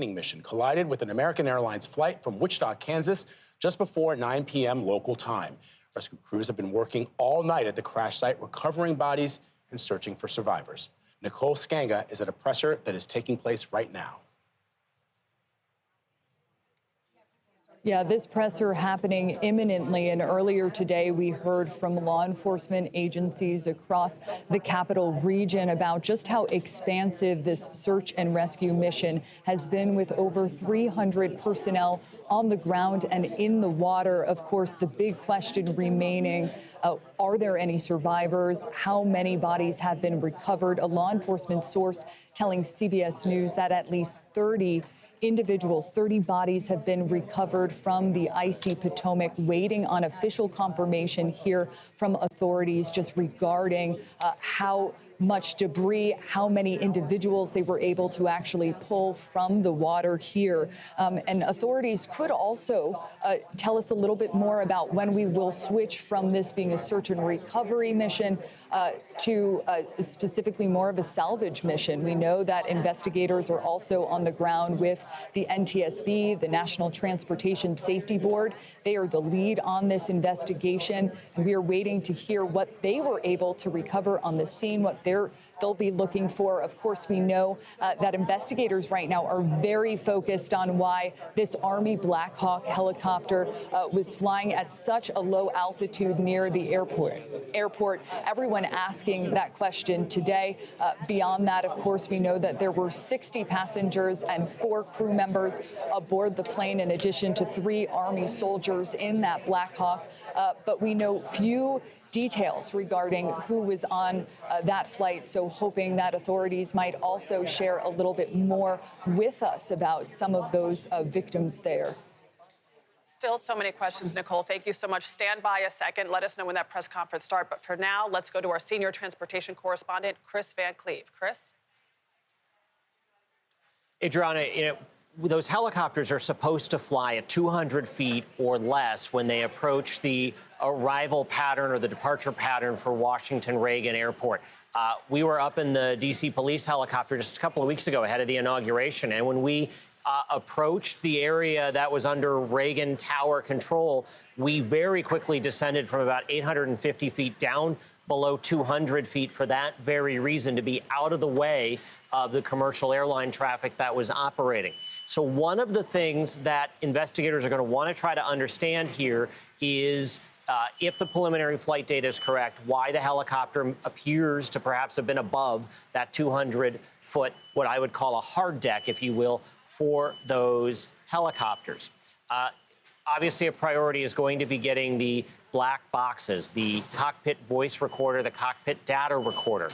mission collided with an American Airlines flight from Wichita, Kansas, just before 9 p.m. local time. Rescue crews have been working all night at the crash site, recovering bodies and searching for survivors. Nicole Skanga is at a presser that is taking place right now. Yeah, this presser happening imminently, and earlier today we heard from law enforcement agencies across the capital region about just how expansive this search and rescue mission has been, with over 300 personnel on the ground and in the water. Of course, the big question remaining, are there any survivors? How many bodies have been recovered? A law enforcement source telling CBS News that at least 30 bodies have been recovered from the icy Potomac, waiting on official confirmation here from authorities just regarding how much debris, how many individuals they were able to actually pull from the water here. And authorities could also tell us a little bit more about when we will switch from this being a search and recovery mission to specifically more of a salvage mission. We know that investigators are also on the ground with the NTSB, the National Transportation Safety Board. They are the lead on this investigation, and we are waiting to hear what they were able to recover on the scene, what they'll be looking for. Of course, we know that investigators right now are very focused on why this Army Black Hawk helicopter was flying at such a low altitude near the airport. Everyone asking that question today. Beyond that, of course, we know that there were 60 passengers and 4 crew members aboard the plane, in addition to 3 Army soldiers in that Black Hawk. But we know few details regarding who was on that flight, so hoping that authorities might also share a little bit more with us about some of those victims there. Still so many questions, Nicole. Thank you so much. Stand by a second. Let us know when that press conference starts. But for now, let's go to our senior transportation correspondent, Chris Van Cleve. Chris? Adriana, those helicopters are supposed to fly at 200 feet or less when they approach the arrival pattern or the departure pattern for Washington Reagan Airport. We were up in the D.C. police helicopter just a couple of weeks ago ahead of the inauguration, and when we approached the area that was under Reagan Tower control, we very quickly descended from about 850 feet down below 200 feet for that very reason, to be out of the way of the commercial airline traffic that was operating. So one of the things that investigators are going to want to try to understand here is if the preliminary flight data is correct, why the helicopter appears to perhaps have been above that 200-foot, what I would call a hard deck, if you will, for those helicopters. Obviously, a priority is going to be getting the black boxes, the cockpit voice recorder, the cockpit data recorder.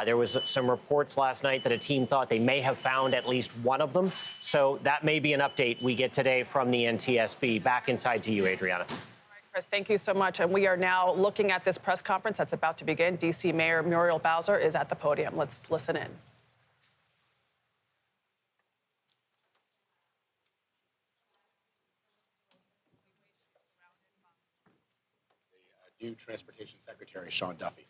There was some reports last night that a team thought they may have found at least one of them. So that may be an update we get today from the NTSB. Back inside to you, Adriana. All right, Chris, thank you so much. And we are now looking at this press conference that's about to begin. D.C. Mayor Muriel Bowser is at the podium. Let's listen in. New Transportation Secretary Sean Duffy.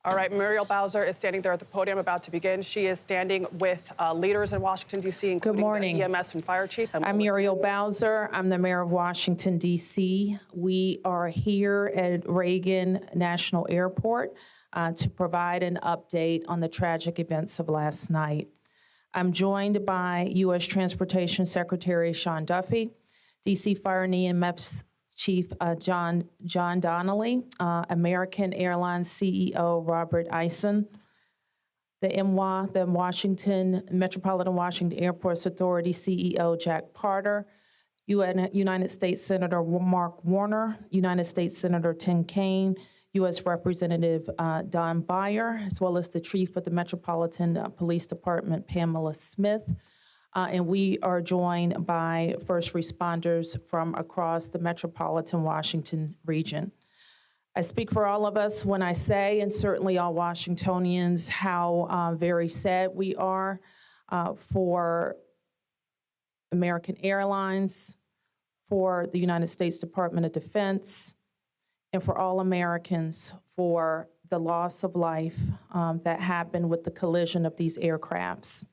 All right, Muriel Bowser is standing there at the podium about to begin. She is standing with leaders in Washington, D.C., including the EMS and fire chief. I'm Muriel Bowser. I'm the mayor of Washington, D.C. We are here at Reagan National Airport to provide an update on the tragic events of last night. I'm joined by U.S. Transportation Secretary Sean Duffy, D.C. Fire and EMS Chief John Donnelly, American Airlines CEO Robert Eisen, the MWA, the Metropolitan Washington Airports Authority CEO Jack Parter, United States Senator Mark Warner, United States Senator Tim Kaine, U.S. Representative Don Beyer, as well as the Chief of the Metropolitan Police Department, Pamela Smith. And we are joined by first responders from across the metropolitan Washington region. I speak for all of us when I say, and certainly all Washingtonians, how very sad we are for American Airlines, for the United States Department of Defense, and for all Americans for the loss of life that happened with the collision of these aircrafts.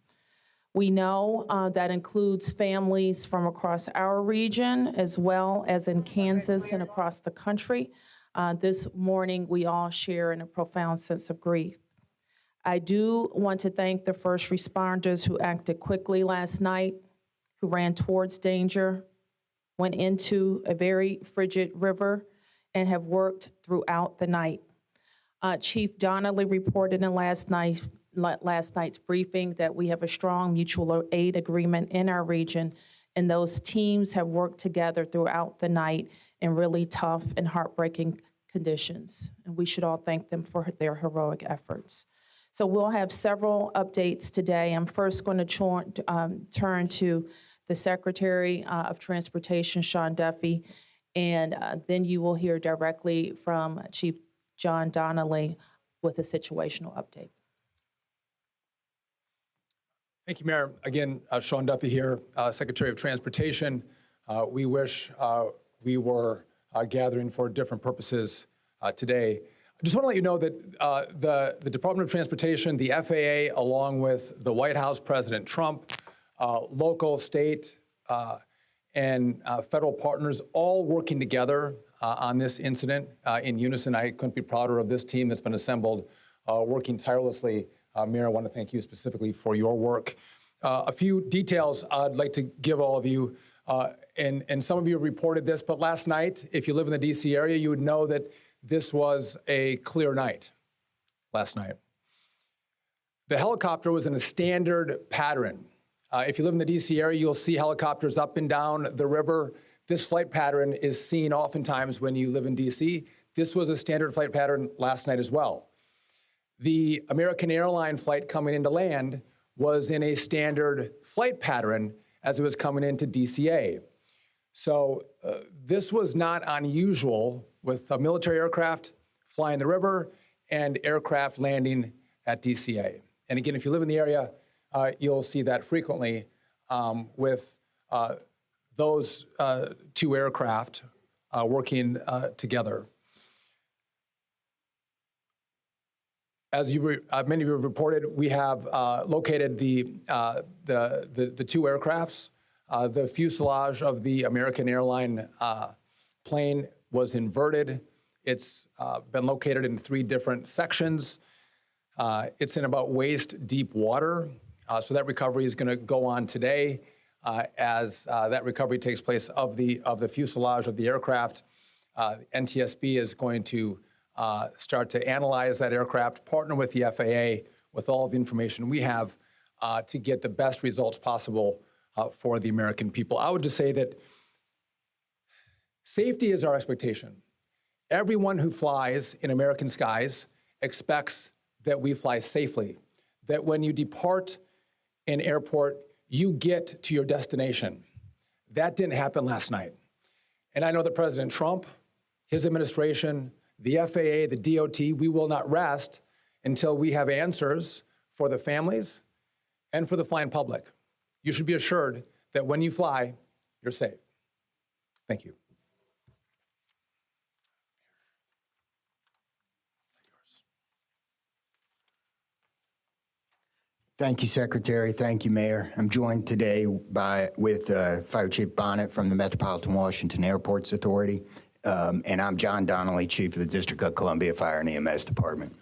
We know that includes families from across our region as well as in Kansas and across the country. This morning, we all share in a profound sense of grief. I do want to thank the first responders who acted quickly last night, who ran towards danger, went into a very frigid river, and have worked throughout the night. Chief Donnelly reported in last night's briefing that we have a strong mutual aid agreement in our region, and those teams have worked together throughout the night in really tough and heartbreaking conditions. And we should all thank them for their heroic efforts. So we'll have several updates today. I'm first going to turn to the Secretary of Transportation, Sean Duffy, and then you will hear directly from Chief John Donnelly with a situational update. Thank you, Mayor. Again, Sean Duffy here, Secretary of Transportation. We wish we were gathering for different purposes today. I just want to let you know that the Department of Transportation, the FAA, along with the White House, President Trump, local, state, and federal partners all working together on this incident in unison. I couldn't be prouder of this team that's been assembled, working tirelessly. Mayor, I want to thank you specifically for your work. A few details I'd like to give all of you, and some of you reported this, but last night, if you live in the DC area, you would know that this was a clear night last night. The helicopter was in a standard pattern. If you live in the DC area, you'll see helicopters up and down the river. This flight pattern is seen oftentimes when you live in DC. This was a standard flight pattern last night as well. The American airline flight coming into land was in a standard flight pattern as it was coming into DCA. So this was not unusual with a military aircraft flying the river and aircraft landing at DCA. And again, if you live in the area, you'll see that frequently with those two aircraft working together. As many of you have reported, we have located the two aircrafts. The fuselage of the American airline plane was inverted. It's been located in 3 different sections. It's in about waist-deep water, so that recovery is going to go on today as that recovery takes place of the fuselage of the aircraft. NTSB is going to start to analyze that aircraft, partner with the FAA with all of the information we have to get the best results possible for the American people. I would just say that safety is our expectation. Everyone who flies in American skies expects that we fly safely, that when you depart an airport, you get to your destination. That didn't happen last night. And I know that President Trump, his administration, the FAA, the DOT, we will not rest until we have answers for the families and for the flying public. You should be assured that when you fly, you're safe. Thank you. Thank you, Secretary. Thank you, Mayor. I'm joined today with Fire Chief Bonnet from the Metropolitan Washington Airports Authority, and I'm John Donnelly, Chief of the District of Columbia Fire and EMS Department.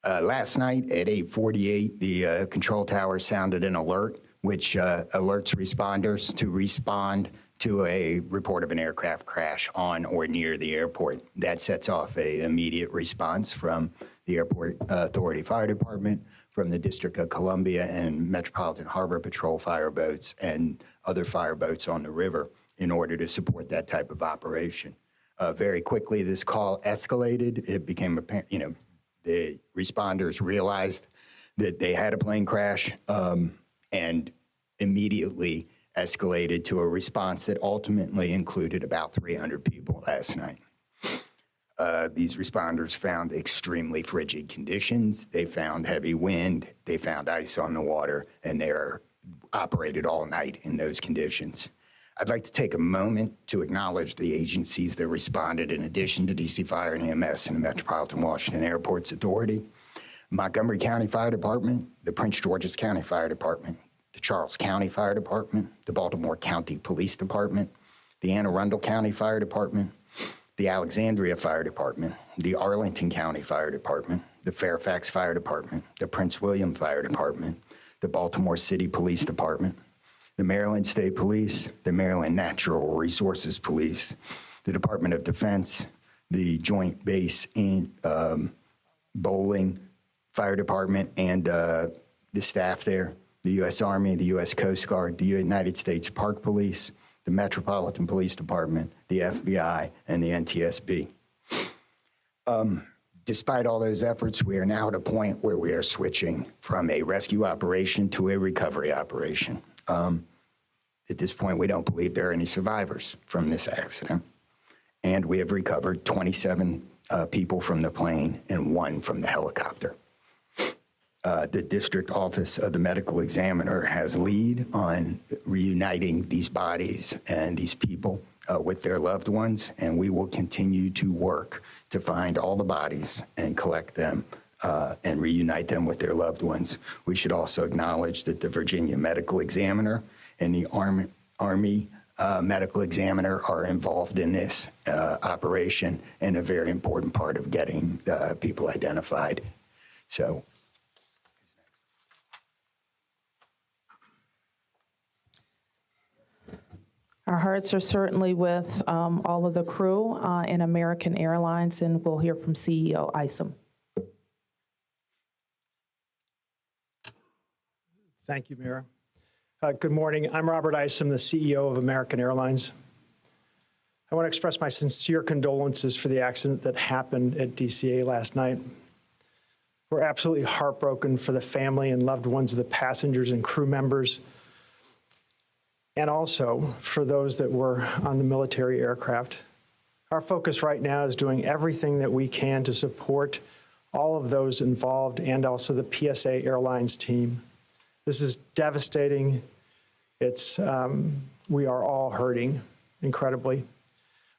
Last night at 8:48, the control tower sounded an alert, which alerts responders to respond to a report of an aircraft crash on or near the airport. That sets off an immediate response from the Airport Authority Fire Department, from the District of Columbia and Metropolitan Harbor Patrol fire boats and other fire boats on the river in order to support that type of operation. Very quickly, this call escalated. It became apparent, the responders realized that they had a plane crash and immediately escalated to a response that ultimately included about 300 people last night. These responders found extremely frigid conditions. They found heavy wind. They found ice on the water, and they operated all night in those conditions. I'd like to take a moment to acknowledge the agencies that responded in addition to DC Fire and EMS and the Metropolitan Washington Airports Authority: Montgomery County Fire Department, the Prince George's County Fire Department, the Charles County Fire Department, the Baltimore County Police Department, the Anne Arundel County Fire Department, the Alexandria Fire Department, the Arlington County Fire Department, the Fairfax Fire Department, the Prince William Fire Department, the Baltimore City Police Department, the Maryland State Police, the Maryland Natural Resources Police, the Department of Defense, the Joint Base in Bowling Fire Department and the staff there, the U.S. Army, the U.S. Coast Guard, the United States Park Police, the Metropolitan Police Department, the FBI, and the NTSB. Despite all those efforts, we are now at a point where we are switching from a rescue operation to a recovery operation. At this point, we don't believe there are any survivors from this accident, and we have recovered 27 people from the plane and 1 from the helicopter. The District Office of the Medical Examiner has lead on reuniting these bodies and these people with their loved ones, and we will continue to work to find all the bodies and collect them and reunite them with their loved ones. We should also acknowledge that the Virginia Medical Examiner and the Army Medical Examiner are involved in this operation and a very important part of getting people identified. So. Our hearts are certainly with all of the crew in American Airlines, and we'll hear from CEO Isom. Thank you, Mayor. Good morning. I'm Robert Isom, the CEO of American Airlines. I want to express my sincere condolences for the accident that happened at DCA last night. We're absolutely heartbroken for the family and loved ones of the passengers and crew members, and also for those that were on the military aircraft. Our focus right now is doing everything that we can to support all of those involved and also the PSA Airlines team. This is devastating. We are all hurting incredibly.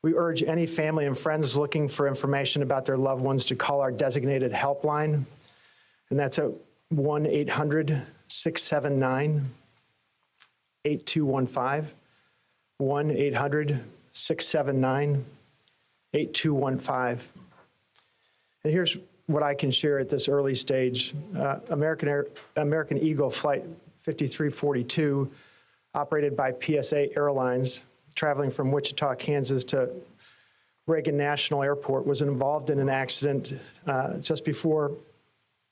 We urge any family and friends looking for information about their loved ones to call our designated helpline, and that's at 1-800-679-8215, 1-800-679-8215. And here's what I can share at this early stage. American Eagle Flight 5342, operated by PSA Airlines, traveling from Wichita, Kansas to Reagan National Airport, was involved in an accident just before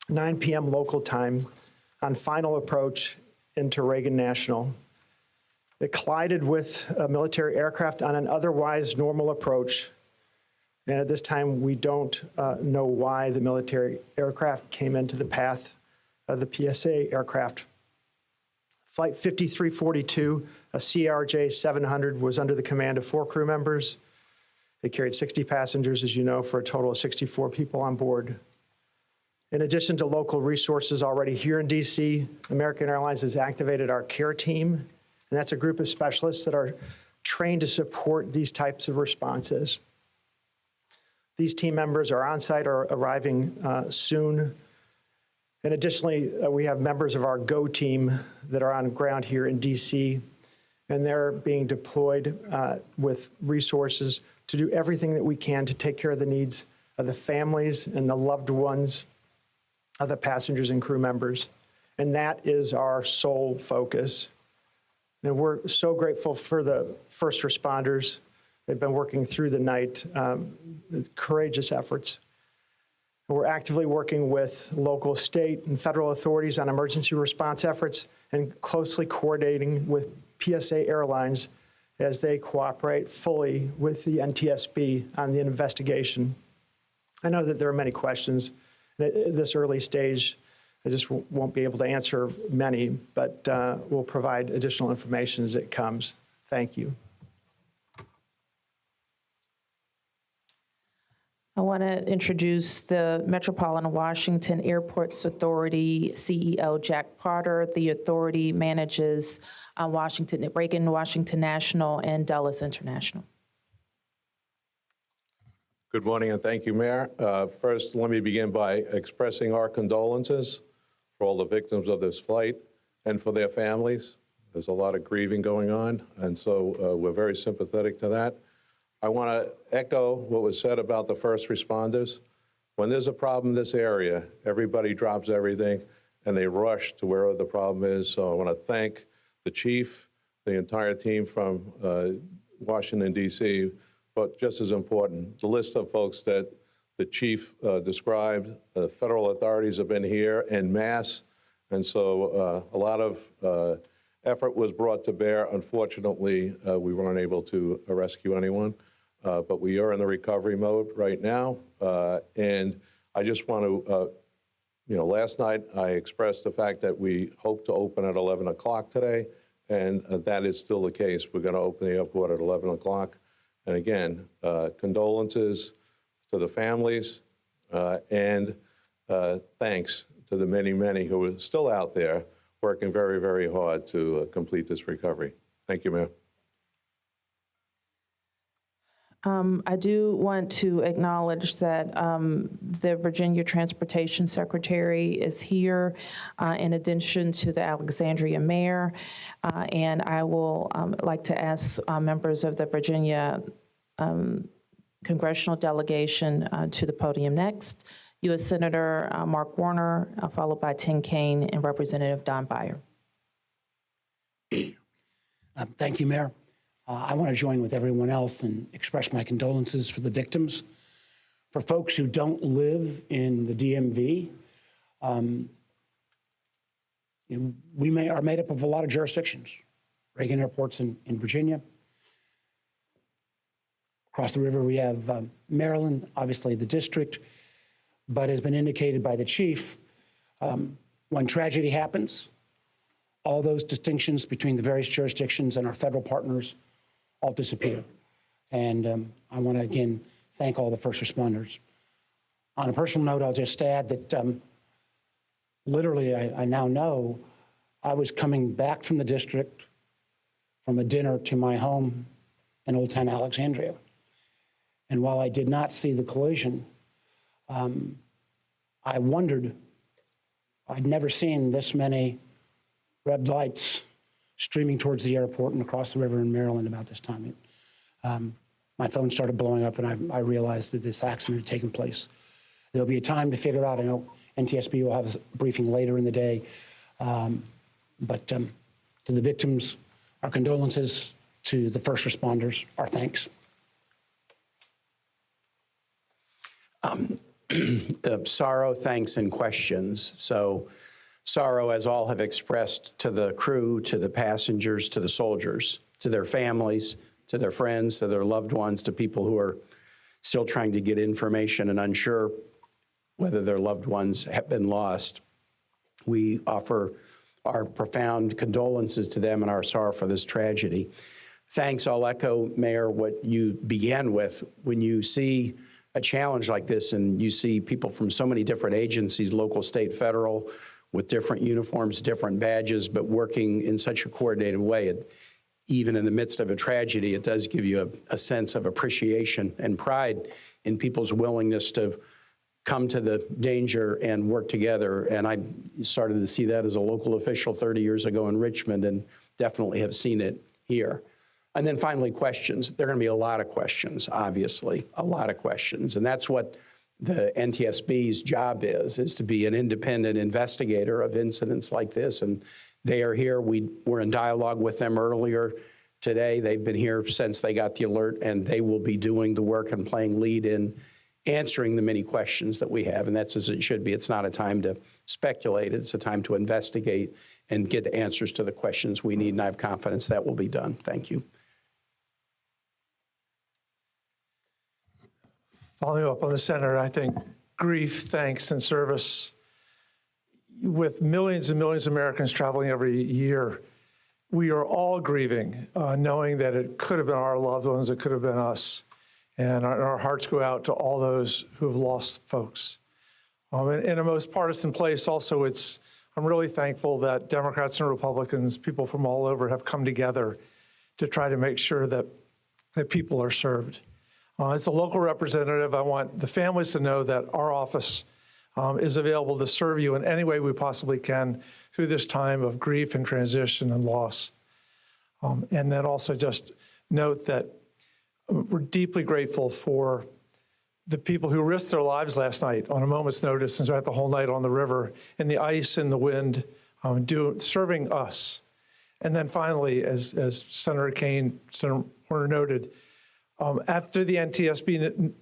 9 p.m. local time on final approach into Reagan National. It collided with a military aircraft on an otherwise normal approach. And at this time, we don't know why the military aircraft came into the path of the PSA aircraft. Flight 5342, a CRJ 700, was under the command of 4 crew members. They carried 60 passengers, as you know, for a total of 64 people on board. In addition to local resources already here in DC, American Airlines has activated our care team, and that's a group of specialists that are trained to support these types of responses. These team members are on site or arriving soon. And additionally, we have members of our GO team that are on ground here in DC, and they're being deployed with resources to do everything that we can to take care of the needs of the families and the loved ones of the passengers and crew members. And that is our sole focus. And we're so grateful for the first responders. They've been working through the night, courageous efforts. We're actively working with local, state, and federal authorities on emergency response efforts and closely coordinating with PSA Airlines as they cooperate fully with the NTSB on the investigation. I know that there are many questions at this early stage. I just won't be able to answer many, but we'll provide additional information as it comes. Thank you. I want want to introduce the Metropolitan Washington Airports Authority CEO, Jack Potter. The authority manages Reagan Washington National and Dulles International. Good morning, and thank you, Mayor. First, let me begin by expressing our condolences for all the victims of this flight and for their families. There's a lot of grieving going on, and so we're very sympathetic to that. I want to echo what was said about the first responders. When there's a problem in this area, everybody drops everything and they rush to wherever the problem is. So I want to thank the chief, the entire team from Washington, D.C., but just as important, the list of folks that the chief described. Federal authorities have been here en masse, and so a lot of effort was brought to bear. Unfortunately, we weren't able to rescue anyone, but we are in the recovery mode right now. And I just want to, last night I expressed the fact that we hope to open at 11 o'clock today, and that is still the case. We're going to open the airport at 11 o'clock. And again, condolences to the families, and thanks to the many, many who are still out there working very, very hard to complete this recovery. Thank you, Mayor. I do want to acknowledge that the Virginia Transportation Secretary is here, in addition to the Alexandria Mayor, and I will like to ask members of the Virginia congressional delegation to the podium next. U.S. Senator Mark Warner, followed by Tim Kaine and Representative Don Beyer. Thank you, Mayor. I want to join with everyone else and express my condolences for the victims. For folks who don't live in the DMV, we are made up of a lot of jurisdictions. Reagan Airport's in Virginia. Across the river, we have Maryland, obviously the district, but as been indicated by the chief, when tragedy happens, all those distinctions between the various jurisdictions and our federal partners all disappear. And I want to, again, thank all the first responders. On a personal note, I'll just add that literally, I now know I was coming back from the district from a dinner to my home in Old Town Alexandria. And while I did not see the collision, I wondered, I'd never seen this many red lights streaming towards the airport and across the river in Maryland about this time. My phone started blowing up, and I realized that this accident had taken place. There'll be a time to figure out. I know NTSB will have a briefing later in the day. But to the victims, our condolences. To the first responders, our thanks. Sorrow, thanks, and questions. So sorrow, as all have expressed, to the crew, to the passengers, to the soldiers, to their families, to their friends, to their loved ones, to people who are still trying to get information and unsure whether their loved ones have been lost. We offer our profound condolences to them and our sorrow for this tragedy. Thanks. I'll echo, Mayor, what you began with. When you see a challenge like this and you see people from so many different agencies, local, state, federal, with different uniforms, different badges, but working in such a coordinated way, even in the midst of a tragedy, it does give you a sense of appreciation and pride in people's willingness to come to the danger and work together. And I started to see that as a local official 30 years ago in Richmond, and definitely have seen it here. And then finally, questions. There are going to be a lot of questions, obviously, a lot of questions. And that's what the NTSB's job is to be an independent investigator of incidents like this. And they are here. We were in dialogue with them earlier today. They've been here since they got the alert, and they will be doing the work and playing lead in answering the many questions that we have. And that's as it should be. It's not a time to speculate. It's a time to investigate and get answers to the questions we need. And I have confidence that will be done. Thank you. Following up on the Senator, I think grief, thanks, and service, with millions and millions of Americans traveling every year, we are all grieving, knowing that it could have been our loved ones, it could have been us. And our hearts go out to all those who have lost folks. In a most partisan place also, I'm really thankful that Democrats and Republicans, people from all over, have come together to try to make sure that people are served. As a local representative, I want the families to know that our office is available to serve you in any way we possibly can through this time of grief and transition and loss. And then also just note that we're deeply grateful for the people who risked their lives last night on a moment's notice and spent the whole night on the river in the ice and the wind, serving us. And then finally, as Senator Kane, Senator Warner noted, after the NTSB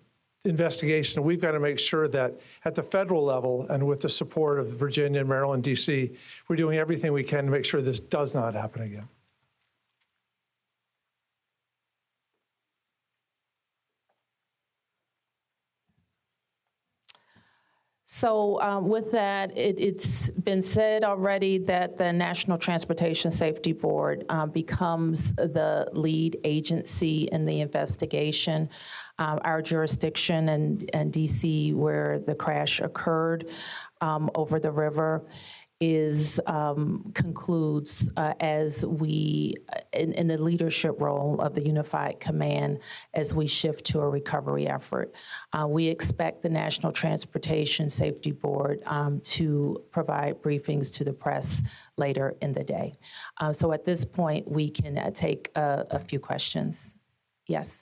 investigation, we've got to make sure that at the federal level and with the support of Virginia, Maryland, D.C., we're doing everything we can to make sure this does not happen again. So with that, it's been said already that the National Transportation Safety Board becomes the lead agency in the investigation. Our jurisdiction and D.C., where the crash occurred over the river, concludes as we, in the leadership role of the Unified Command, as we shift to a recovery effort. We expect the National Transportation Safety Board to provide briefings to the press later in the day. So at this point, we can take a few questions. Yes.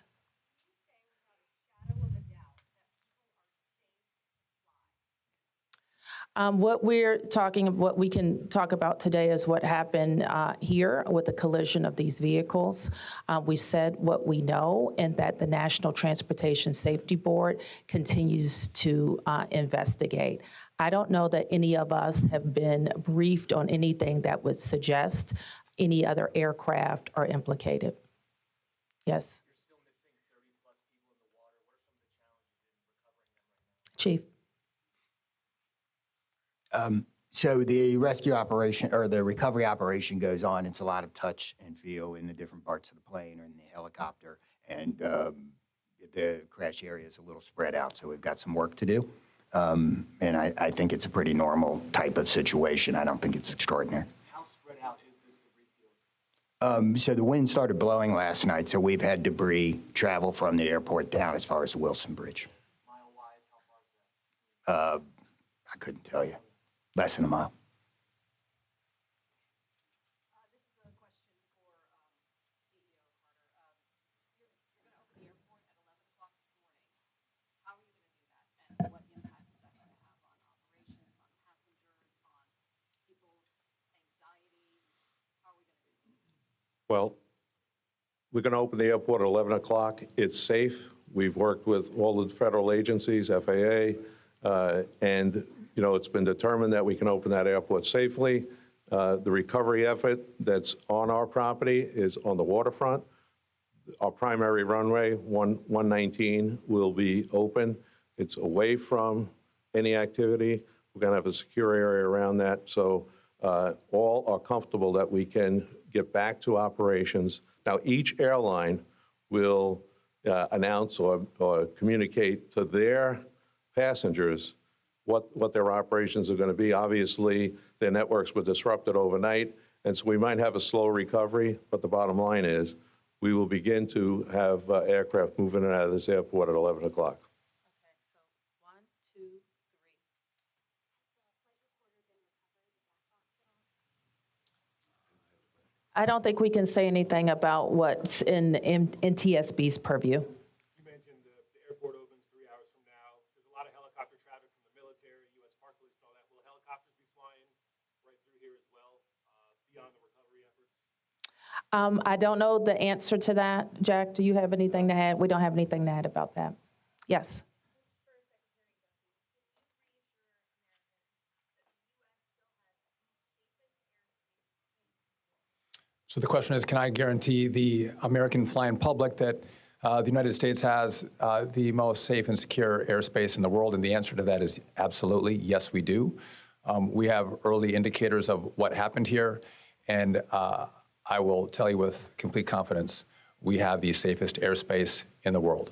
What we can talk about today is what happened here with the collision of these vehicles. We've said what we know and that the National Transportation Safety Board continues to investigate. I don't know that any of us have been briefed on anything that would suggest any other aircraft are implicated. Yes. You're still missing 30+ people in the water. What are some of the challenges in recovering them right now? Chief. So the rescue operation or the recovery operation goes on. It's a lot of touch and feel in the different parts of the plane or in the helicopter. And the crash area is a little spread out, so we've got some work to do. And I think it's a pretty normal type of situation. I don't think it's extraordinary. How spread out is this debris field? So the wind started blowing last night, so we've had debris travel from the airport down as far as the Wilson Bridge. Mile-wise, how far is that? I couldn't tell you. Less than a mile. This is a question for CEO Carter. You're going to open the airport at 11 o'clock this morning. How are you going to do that? And what impact is that going to have on operations, on passengers, on people's anxiety? How are we going to do this? Well, we're going to open the airport at 11 o'clock. It's safe. We've worked with all the federal agencies, FAA, and it's been determined that we can open that airport safely. The recovery effort that's on our property is on the waterfront. Our primary runway, 119, will be open. It's away from any activity. We're going to have a secure area around that. So all are comfortable that we can get back to operations. Now, each airline will announce or communicate to their passengers what their operations are going to be. Obviously, their networks were disrupted overnight, and so we might have a slow recovery, but the bottom line is we will begin to have aircraft moving in and out of this airport at 11 o'clock. Okay, so 1, 2, 3. I don't think we can say anything about what's in NTSB's purview. You mentioned the airport opens 3 hours from now. There's a lot of helicopter traffic from the military, U.S. Park Police, and all that. Will helicopters be flying right through here as well, beyond the recovery efforts? I don't know the answer to that. Jack, do you have anything to add? We don't have anything to add about that. Yes. So the question is, can I guarantee the American flying public that the United States has the most safe and secure airspace in the world? And the answer to that is absolutely, yes, we do. We have early indicators of what happened here. And I will tell you with complete confidence, we have the safest airspace in the world.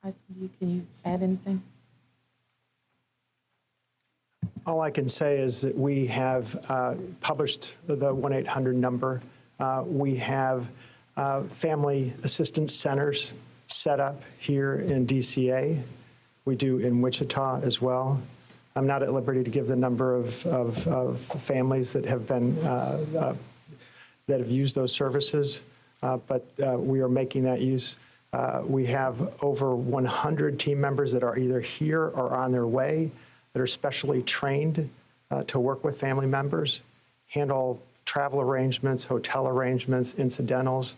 Can you add anything? All I can say is that we have published the 1-800 number. We have family assistance centers set up here in DCA. We do in Wichita as well. I'm not at liberty to give the number of families that have been that have used those services, but we are making that use. We have over 100 team members that are either here or on their way that are specially trained to work with family members, handle travel arrangements, hotel arrangements, incidentals,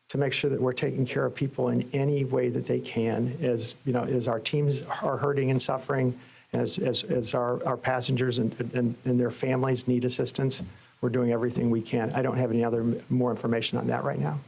to make sure that we're taking care of people in any way that they can, as our teams are hurting and suffering, as our passengers and their families need assistance. We're doing everything we can. I don't have any more information on that right now.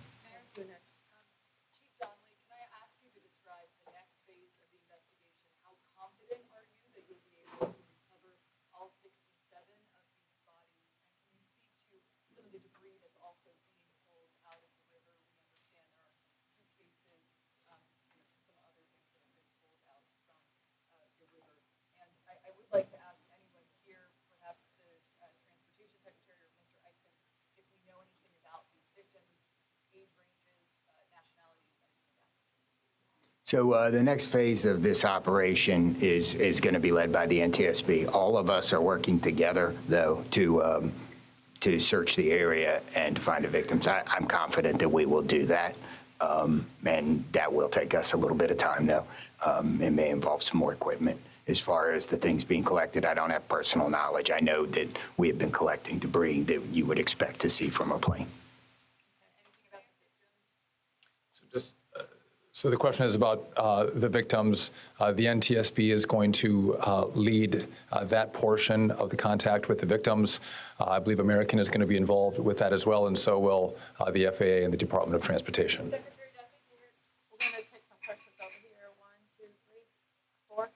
So the next phase of this operation is going to be led by the NTSB. All of us are working together, though, to search the area and to find the victims. I'm confident that we will do that, and that will take us a little bit of time, though. It may involve some more equipment. As far as the things being collected, I don't have personal knowledge. I know that we have been collecting debris that you would expect to see from a plane. So the question is about the victims. The NTSB is going to lead that portion of the contact with the victims. I believe American is going to be involved with that as well, and so will the FAA and the Department of Transportation. Secretary Duffy, we're going to take some questions over here. 1, 2, 3, 4.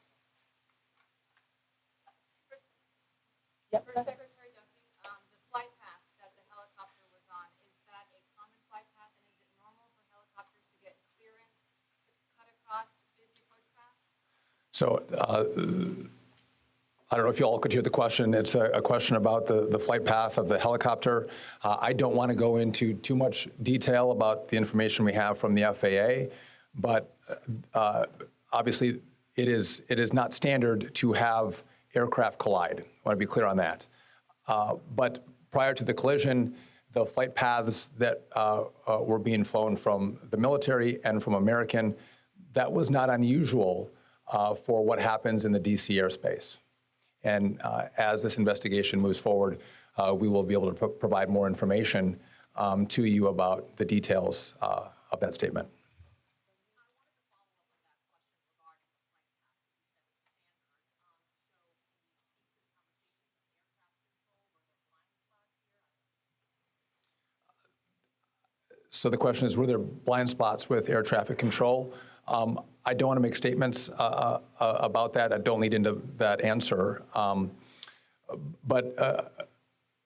Yep. First, Secretary Duffy, the flight path that the helicopter was on, is that a common flight path, and is it normal for helicopters to get clearance to cut across busy approach paths? So I don't know if you all could hear the question. It's a question about the flight path of the helicopter. I don't want to go into too much detail about the information we have from the FAA, but obviously it is not standard to have aircraft collide. I want to be clear on that. But prior to the collision, the flight paths that were being flown from the military and from American, that was not unusual for what happens in the DC airspace. And as this investigation moves forward, we will be able to provide more information to you about the details of that statement. So the question is, were there blind spots with air traffic control? I don't want to make statements about that. I don't lead into that answer. But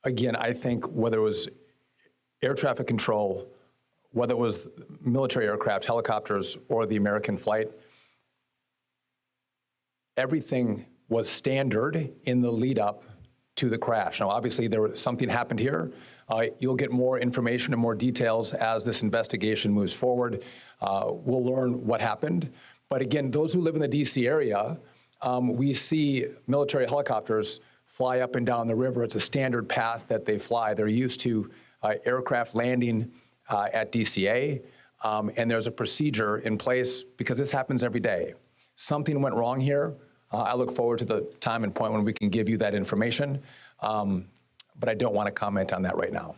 again, I think whether it was air traffic control, whether it was military aircraft, helicopters, or the American flight, everything was standard in the lead up to the crash. Now, obviously, something happened here. You'll get more information and more details as this investigation moves forward. We'll learn what happened. But again, those who live in the DC area, we see military helicopters fly up and down the river. It's a standard path that they fly. They're used to aircraft landing at DCA, and there's a procedure in place because this happens every day. Something went wrong here. I look forward to the time and point when we can give you that information, but I don't want to comment on that right now.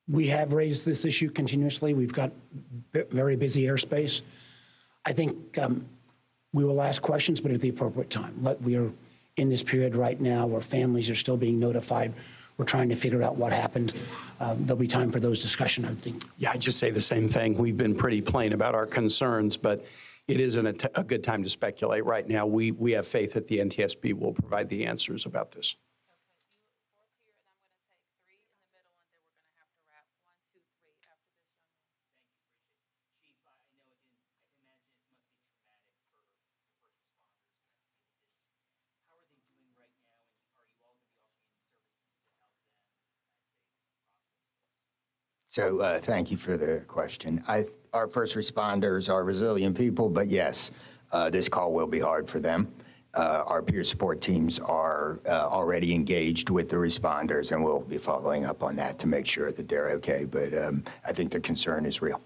We have raised this issue continuously. We've got very busy airspace. I think we will ask questions, but at the appropriate time. We are in this period right now where families are still being notified. We're trying to figure out what happened. There'll be time for those discussions, I think. Yeah, I just say the same thing. We've been pretty plain about our concerns, but it isn't a good time to speculate right now. We have faith that the NTSB will provide the answers about this. So thank you for the question. Our first responders are resilient people, but yes, this call will be hard for them. Our peer support teams are already engaged with the responders, and we'll be following up on that to make sure that they're okay. But I think the concern is real.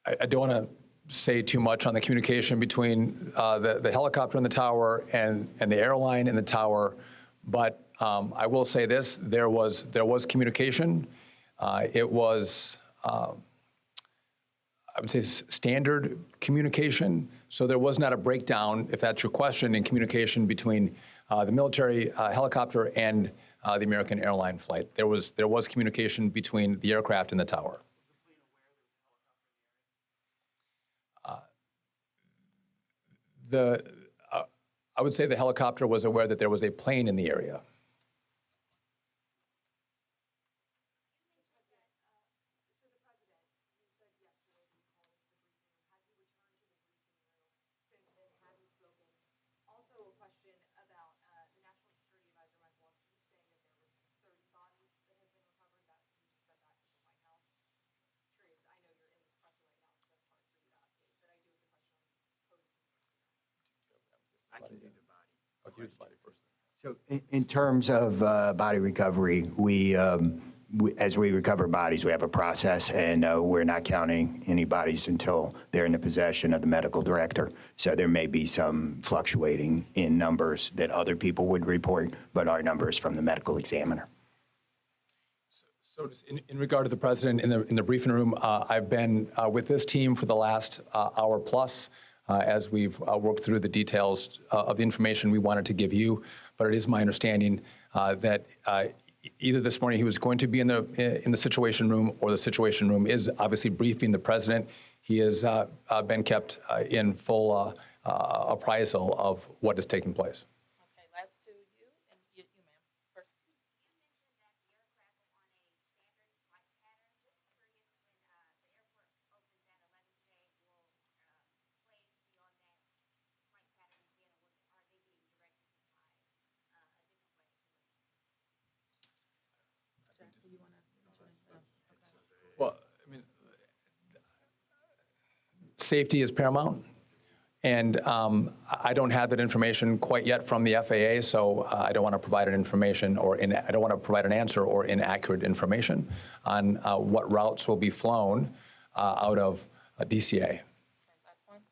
I don't want to say too much on the communication between the helicopter in the tower and the airline in the tower, but I will say this: there was communication. It was, I would say, standard communication. So there was not a breakdown, if that's your question, in communication between the military helicopter and the American airline flight. There was communication between the aircraft and the tower. I would say the helicopter was aware that there was a plane in the area. Also, a question about the National Security Advisor, Mike Waltz, he's saying that there was 30 bodies that have been recovered. That he just said that in the White House. Curious, I know you're in this presser right now, so that's hard for you to update. But I do have a question on poses. I can do the body. I'll do the body first. So in terms of body recovery, as we recover bodies, we have a process, and we're not counting any bodies until they're in the possession of the medical director. So there may be some fluctuating in numbers that other people would report, but our numbers from the medical examiner. So just in regard to the president, in the briefing room, I've been with this team for the last hour plus as we've worked through the details of the information we wanted to give you. But it is my understanding that either this morning he was going to be in the Situation Room, or the Situation Room is obviously briefing the president. He has been kept in full appraisal of what is taking place. Okay, last two, you and you ma'am, first. You mentioned that the aircraft was on a standard flight pattern. Just curious, when the airport opens at 11 today, will planes be on that flight pattern again, or are they being directed to fly a different way? Jack, do you want to mention it? Well, I mean, safety is paramount, and I don't have that information quite yet from the FAA, so I don't want to provide an information I don't want to provide an answer or inaccurate information on what routes will be flown out of DCA. Last one.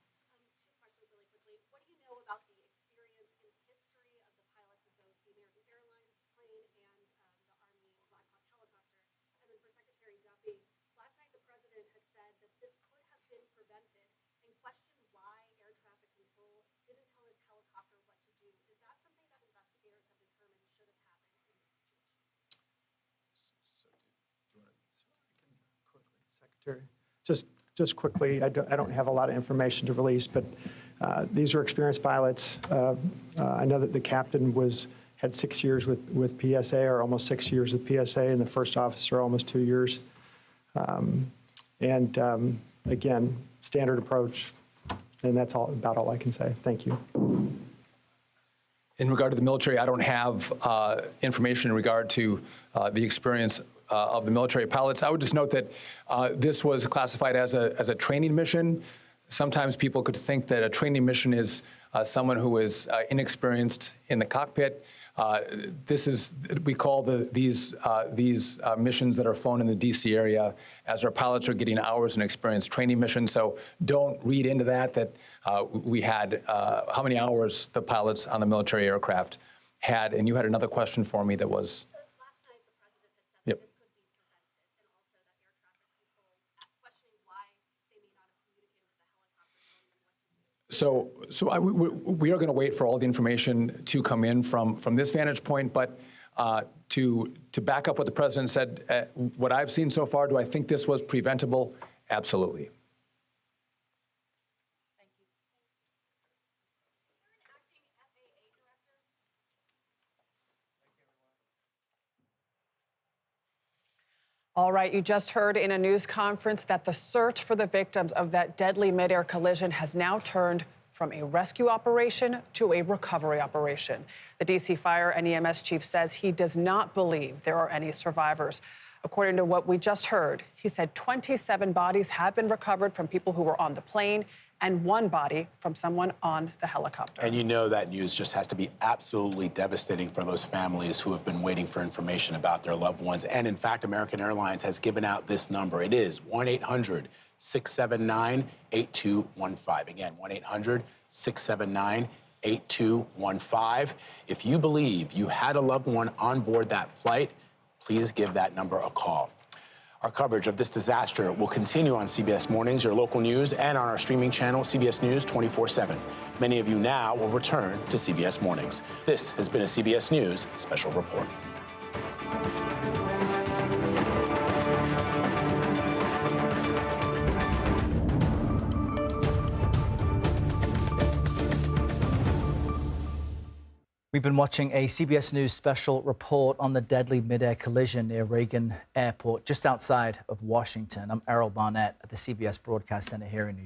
Two questions really quickly. What do you know about the experience and history of the pilots of both the American Airlines plane and the Army Black Hawk helicopter? And then for Secretary Duffy, last night the president had said that this could have been prevented and questioned why air traffic control didn't tell his helicopter what to do. Is that something that investigators have determined should have happened in this situation? Secretary. Just quickly, I don't have a lot of information to release, but these were experienced pilots. I know that the captain had 6 years with PSA, or almost 6 years with PSA, and the first officer almost 2 years. Again, standard approach, and that's about all I can say. Thank you. In regard to the military, I don't have information in regard to the experience of the military pilots. I would just note that this was classified as a training mission. Sometimes people could think that a training mission is someone who is inexperienced in the cockpit. We call these missions that are flown in the DC area, as our pilots are getting hours in experience, training missions. So don't read into that we had how many hours the pilots on the military aircraft had. And you had another question for me that was. Last night the president had said Yep. that this could be prevented, and also that air traffic control questioning why they may not have communicated with the helicopter telling them what to do. We are going to wait for all the information to come in from this vantage point, but to back up what the president said, what I've seen so far, do I think this was preventable? Absolutely. All right, you just heard in a news conference that the search for the victims of that deadly midair collision has now turned from a rescue operation to a recovery operation. The D.C. Fire and EMS chief says he does not believe there are any survivors. According to what we just heard, he said 27 bodies have been recovered from people who were on the plane and 1 body from someone on the helicopter. And you know that news just has to be absolutely devastating for those families who have been waiting for information about their loved ones. And in fact, American Airlines has given out this number. It is 1-800-679-8215. Again, 1-800-679-8215. If you believe you had a loved one on board that flight, please give that number a call. Our coverage of this disaster will continue on CBS Mornings, your local news, and on our streaming channel, CBS News 24/7. Many of you now will return to CBS Mornings. This has been a CBS News special report. We've been watching a CBS News special report on the deadly midair collision near Reagan Airport, just outside of Washington. I'm Errol Barnett at the CBS Broadcast Center here in New York.